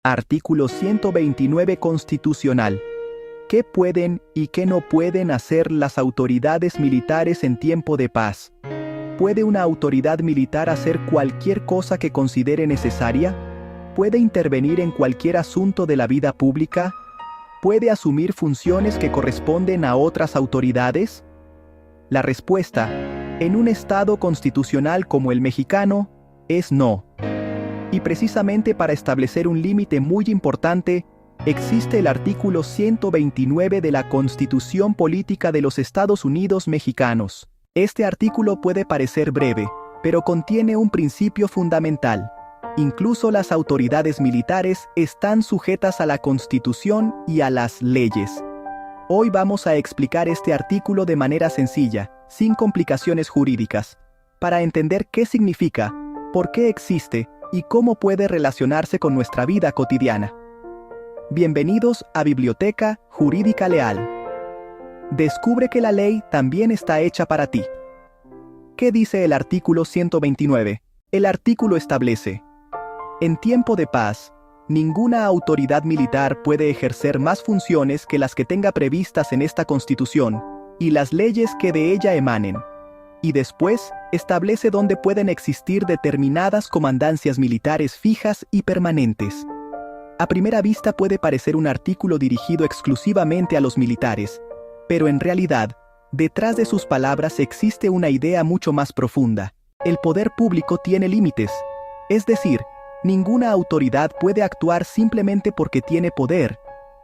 Artículo 129 Constitucional. ¿Qué pueden y qué no pueden hacer las autoridades militares en tiempo de paz? ¿Puede una autoridad militar hacer cualquier cosa que considere necesaria? ¿Puede intervenir en cualquier asunto de la vida pública? ¿Puede asumir funciones que corresponden a otras autoridades? La respuesta, en un Estado constitucional como el mexicano, es no. Y precisamente para establecer un límite muy importante, existe el artículo 129 de la Constitución Política de los Estados Unidos Mexicanos. Este artículo puede parecer breve, pero contiene un principio fundamental. Incluso las autoridades militares están sujetas a la Constitución y a las leyes. Hoy vamos a explicar este artículo de manera sencilla, sin complicaciones jurídicas, para entender qué significa, por qué existe y cómo puede relacionarse con nuestra vida cotidiana. Bienvenidos a Biblioteca Jurídica Leal. Descubre que la ley también está hecha para ti. ¿Qué dice el artículo 129? El artículo establece: en tiempo de paz, ninguna autoridad militar puede ejercer más funciones que las que tenga previstas en esta Constitución y las leyes que de ella emanen. Y después, establece dónde pueden existir determinadas comandancias militares fijas y permanentes. A primera vista puede parecer un artículo dirigido exclusivamente a los militares, pero en realidad, detrás de sus palabras existe una idea mucho más profunda. El poder público tiene límites, es decir, ninguna autoridad puede actuar simplemente porque tiene poder,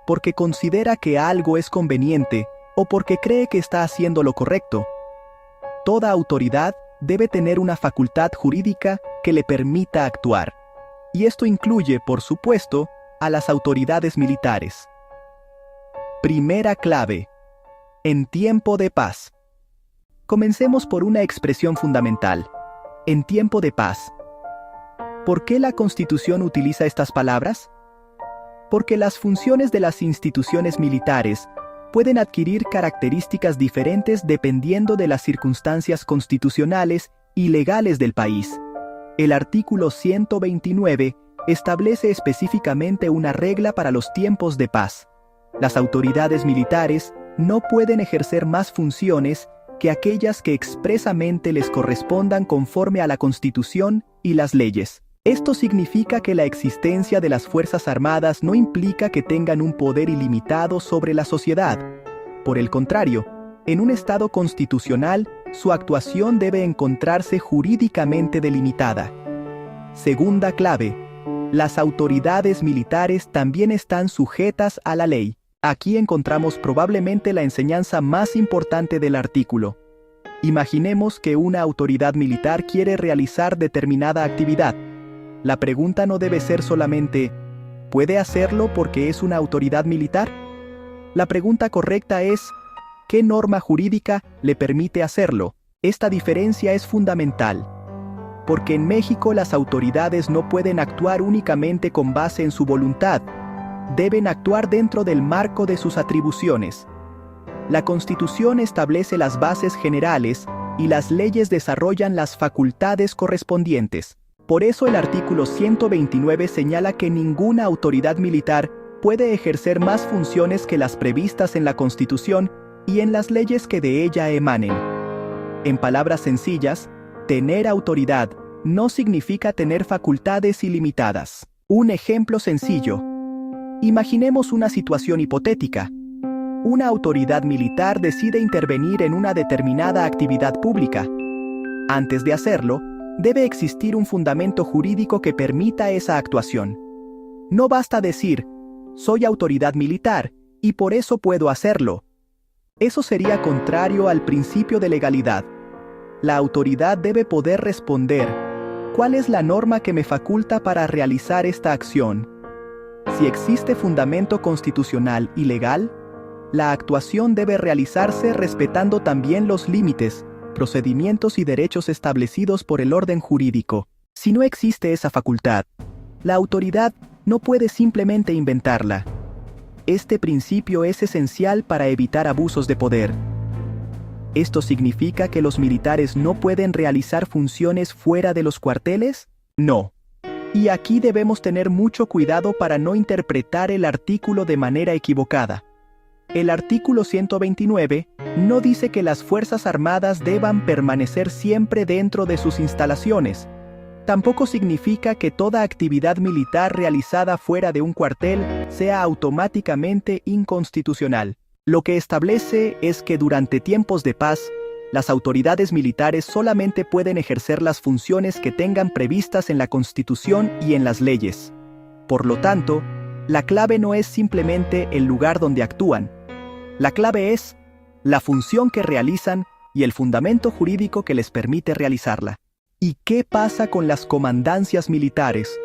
porque considera que algo es conveniente o porque cree que está haciendo lo correcto. Toda autoridad debe tener una facultad jurídica que le permita actuar. Y esto incluye, por supuesto, a las autoridades militares. Primera clave: en tiempo de paz. Comencemos por una expresión fundamental: en tiempo de paz. ¿Por qué la Constitución utiliza estas palabras? Porque las funciones de las instituciones militares pueden adquirir características diferentes dependiendo de las circunstancias constitucionales y legales del país. El artículo 129 establece específicamente una regla para los tiempos de paz. Las autoridades militares no pueden ejercer más funciones que aquellas que expresamente les correspondan conforme a la Constitución y las leyes. Esto significa que la existencia de las Fuerzas Armadas no implica que tengan un poder ilimitado sobre la sociedad. Por el contrario, en un Estado constitucional, su actuación debe encontrarse jurídicamente delimitada. Segunda clave: las autoridades militares también están sujetas a la ley. Aquí encontramos probablemente la enseñanza más importante del artículo. Imaginemos que una autoridad militar quiere realizar determinada actividad. La pregunta no debe ser solamente: ¿puede hacerlo porque es una autoridad militar? La pregunta correcta es: ¿qué norma jurídica le permite hacerlo? Esta diferencia es fundamental, porque en México las autoridades no pueden actuar únicamente con base en su voluntad, deben actuar dentro del marco de sus atribuciones. La Constitución establece las bases generales y las leyes desarrollan las facultades correspondientes. Por eso el artículo 129 señala que ninguna autoridad militar puede ejercer más funciones que las previstas en la Constitución y en las leyes que de ella emanen. En palabras sencillas, tener autoridad no significa tener facultades ilimitadas. Un ejemplo sencillo. Imaginemos una situación hipotética. Una autoridad militar decide intervenir en una determinada actividad pública. Antes de hacerlo, debe existir un fundamento jurídico que permita esa actuación. No basta decir: soy autoridad militar y por eso puedo hacerlo. Eso sería contrario al principio de legalidad. La autoridad debe poder responder: ¿cuál es la norma que me faculta para realizar esta acción? Si existe fundamento constitucional y legal, la actuación debe realizarse respetando también los límites, procedimientos y derechos establecidos por el orden jurídico. Si no existe esa facultad, la autoridad no puede simplemente inventarla. Este principio es esencial para evitar abusos de poder. ¿Esto significa que los militares no pueden realizar funciones fuera de los cuarteles? No. Y aquí debemos tener mucho cuidado para no interpretar el artículo de manera equivocada. El artículo 129 no dice que las Fuerzas Armadas deban permanecer siempre dentro de sus instalaciones. Tampoco significa que toda actividad militar realizada fuera de un cuartel sea automáticamente inconstitucional. Lo que establece es que durante tiempos de paz, las autoridades militares solamente pueden ejercer las funciones que tengan previstas en la Constitución y en las leyes. Por lo tanto, la clave no es simplemente el lugar donde actúan. La clave es la función que realizan y el fundamento jurídico que les permite realizarla. ¿Y qué pasa con las comandancias militares?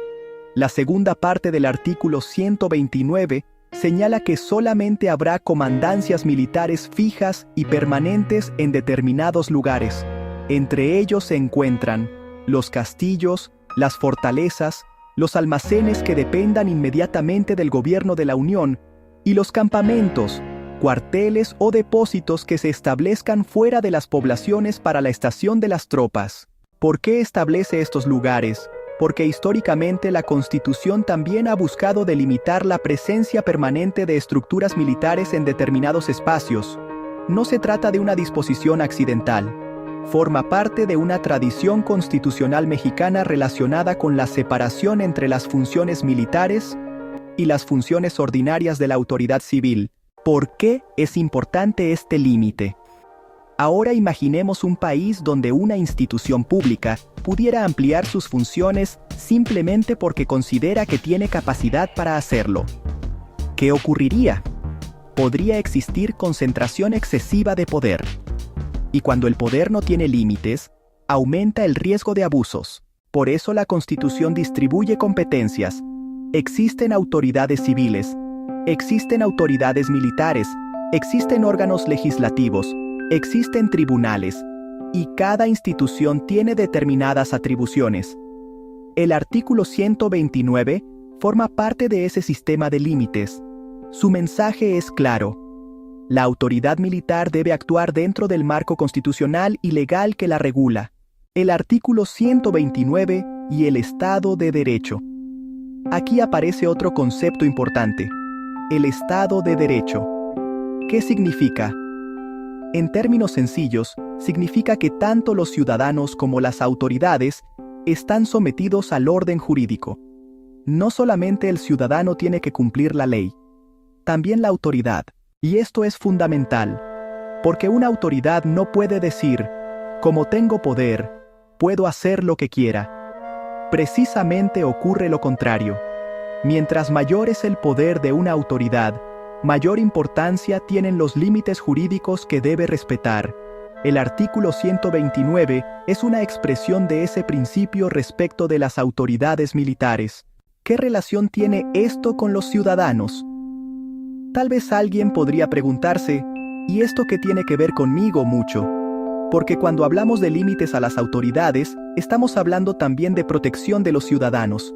La segunda parte del artículo 129 señala que solamente habrá comandancias militares fijas y permanentes en determinados lugares. Entre ellos se encuentran los castillos, las fortalezas, los almacenes que dependan inmediatamente del gobierno de la Unión y los campamentos, cuarteles o depósitos que se establezcan fuera de las poblaciones para la estación de las tropas. ¿Por qué establece estos lugares? Porque históricamente la Constitución también ha buscado delimitar la presencia permanente de estructuras militares en determinados espacios. No se trata de una disposición accidental. Forma parte de una tradición constitucional mexicana relacionada con la separación entre las funciones militares y las funciones ordinarias de la autoridad civil. ¿Por qué es importante este límite? Ahora imaginemos un país donde una institución pública pudiera ampliar sus funciones simplemente porque considera que tiene capacidad para hacerlo. ¿Qué ocurriría? Podría existir concentración excesiva de poder. Y cuando el poder no tiene límites, aumenta el riesgo de abusos. Por eso la Constitución distribuye competencias. Existen autoridades civiles, existen autoridades militares, existen órganos legislativos, existen tribunales, y cada institución tiene determinadas atribuciones. El artículo 129 forma parte de ese sistema de límites. Su mensaje es claro. La autoridad militar debe actuar dentro del marco constitucional y legal que la regula. El artículo 129 y el Estado de Derecho. Aquí aparece otro concepto importante: el Estado de Derecho. ¿Qué significa? En términos sencillos, significa que tanto los ciudadanos como las autoridades están sometidos al orden jurídico. No solamente el ciudadano tiene que cumplir la ley, también la autoridad. Y esto es fundamental, porque una autoridad no puede decir, como tengo poder, puedo hacer lo que quiera. Precisamente ocurre lo contrario. Mientras mayor es el poder de una autoridad, mayor importancia tienen los límites jurídicos que debe respetar. El artículo 129 es una expresión de ese principio respecto de las autoridades militares. ¿Qué relación tiene esto con los ciudadanos? Tal vez alguien podría preguntarse, ¿y esto qué tiene que ver conmigo mucho? Porque cuando hablamos de límites a las autoridades, estamos hablando también de protección de los ciudadanos.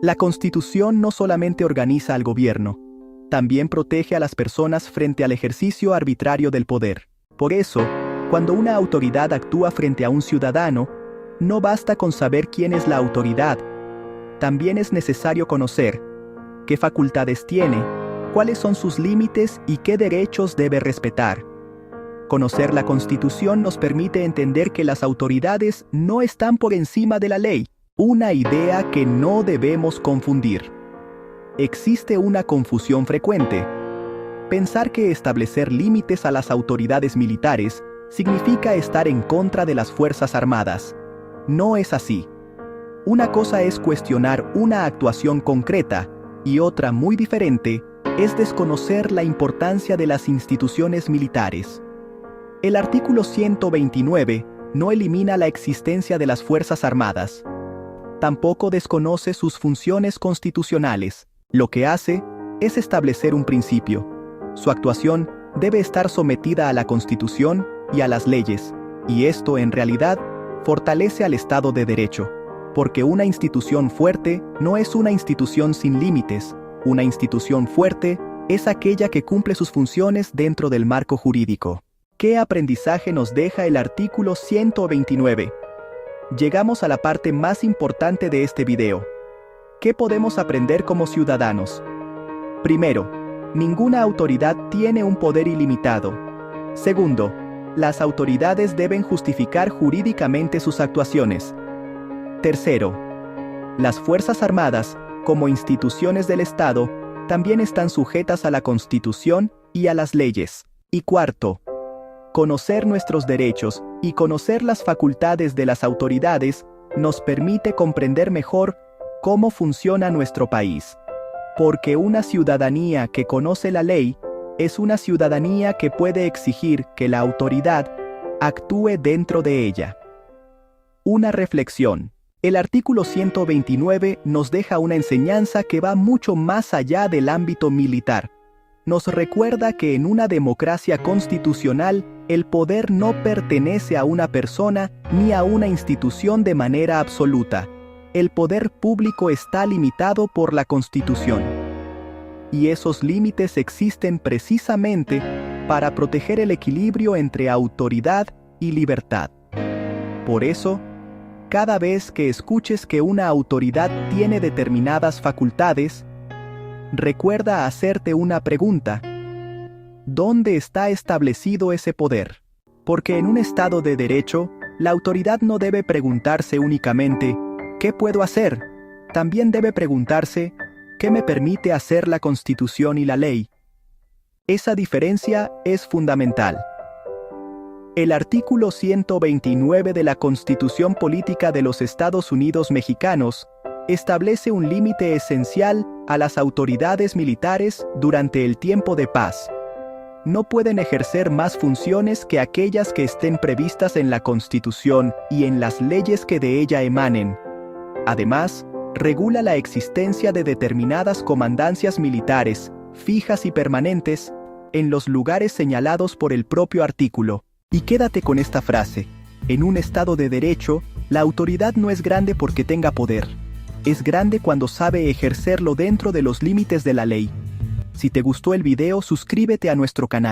La Constitución no solamente organiza al gobierno, también protege a las personas frente al ejercicio arbitrario del poder. Por eso, cuando una autoridad actúa frente a un ciudadano, no basta con saber quién es la autoridad. También es necesario conocer qué facultades tiene, cuáles son sus límites y qué derechos debe respetar. Conocer la Constitución nos permite entender que las autoridades no están por encima de la ley, una idea que no debemos confundir. Existe una confusión frecuente. Pensar que establecer límites a las autoridades militares significa estar en contra de las Fuerzas Armadas. No es así. Una cosa es cuestionar una actuación concreta y otra muy diferente es desconocer la importancia de las instituciones militares. El artículo 129 no elimina la existencia de las Fuerzas Armadas. Tampoco desconoce sus funciones constitucionales. Lo que hace es establecer un principio. Su actuación debe estar sometida a la Constitución y a las leyes, y esto en realidad fortalece al Estado de Derecho, porque una institución fuerte no es una institución sin límites. Una institución fuerte es aquella que cumple sus funciones dentro del marco jurídico. ¿Qué aprendizaje nos deja el artículo 129? Llegamos a la parte más importante de este video. ¿Qué podemos aprender como ciudadanos? Primero, ninguna autoridad tiene un poder ilimitado. Segundo, las autoridades deben justificar jurídicamente sus actuaciones. Tercero, las Fuerzas Armadas, como instituciones del Estado, también están sujetas a la Constitución y a las leyes. Y cuarto, conocer nuestros derechos y conocer las facultades de las autoridades nos permite comprender mejor cómo funciona nuestro país. Porque una ciudadanía que conoce la ley es una ciudadanía que puede exigir que la autoridad actúe dentro de ella. Una reflexión. El artículo 129 nos deja una enseñanza que va mucho más allá del ámbito militar. Nos recuerda que en una democracia constitucional, el poder no pertenece a una persona ni a una institución de manera absoluta. El poder público está limitado por la Constitución. Y esos límites existen precisamente para proteger el equilibrio entre autoridad y libertad. Por eso, cada vez que escuches que una autoridad tiene determinadas facultades, recuerda hacerte una pregunta: ¿dónde está establecido ese poder? Porque en un Estado de derecho, la autoridad no debe preguntarse únicamente ¿qué puedo hacer? También debe preguntarse ¿qué me permite hacer la Constitución y la ley? Esa diferencia es fundamental. El artículo 129 de la Constitución Política de los Estados Unidos Mexicanos establece un límite esencial a las autoridades militares durante el tiempo de paz. No pueden ejercer más funciones que aquellas que estén previstas en la Constitución y en las leyes que de ella emanen. Además, regula la existencia de determinadas comandancias militares, fijas y permanentes, en los lugares señalados por el propio artículo. Y quédate con esta frase: en un Estado de derecho, la autoridad no es grande porque tenga poder. Es grande cuando sabe ejercerlo dentro de los límites de la ley. Si te gustó el video, suscríbete a nuestro canal.